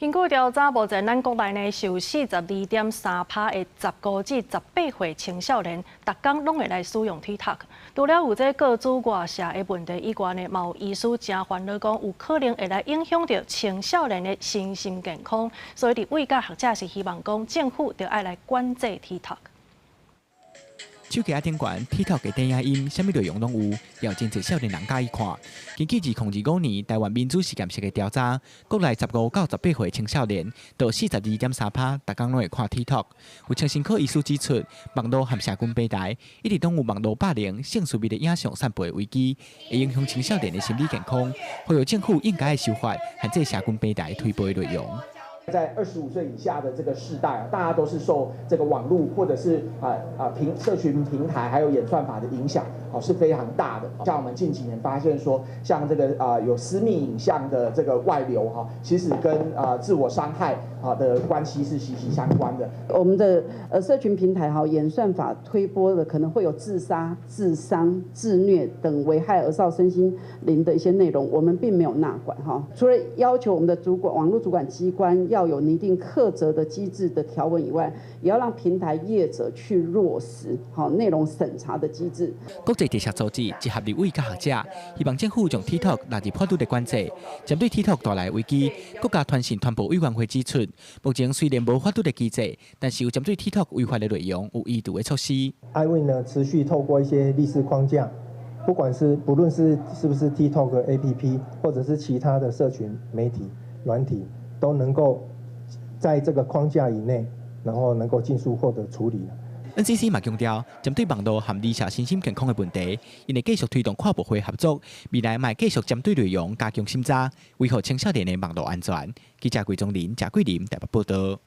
经过调查，目前咱国内呢是有42.3%的19至18岁青少年，逐工拢会来使用 TikTok。除了有这各自外社的问题以外呢，嘛有医师真烦恼讲，有可能会来影响到青少年的身心健康。所以，伫卫教学者是希望讲，政府就爱来管制 TikTok。 手机顶悬 TikTok 嘅短影音，啥物内容拢有，也有真侪少年人喜欢看。根据2025年台湾民主实验室嘅调查，国内15到18岁青少年，有42.3%逐工拢会看 TikTok。有精神科医师指出，网络和社群平台一直拢有网络霸凌、性私密的影像散布危机，会影响青少年的心理健康。呼吁政府应该修法，限制社群平台推播的内容。 在25岁以下的这个世代啊，大家都是受这个网络或者是社群平台还有演算法的影响，是非常大的。像我们近几年发现说，像这个有私密影像的这个外流哈，其实跟自我伤害的关系是息息相关的。我们的社群平台演算法推播的可能会有自杀、自伤、自虐等危害儿少身心灵的一些内容，我们并没有纳管哈。除了要求我们的网络主管机关要有拟定课责的机制的条文以外，也要让平台业者去落实内容审查的机制。国际调查组织集合立委甲学者，希望政府将 TikTok 纳入法律的管制。针对 TikTok 带来危机，国家传讯传播委员会指出，目前虽然无法律的机制，但是有针对 TikTok 违法的内容有依度的措施。IWIN 呢，持续透过一些立式框架，不论是不是 TikTok APP， 或者是其他的社群媒体软体，都能够在这个框架以内，然后能够尽速获得处理。NCC 嘛强调，针对网络和儿少身心健康的问题，因会继续推动跨部会合作，未来嘛继续针对内容加强审查，维护青少年的网络安全。记者桂宗林、贾桂林台北报道。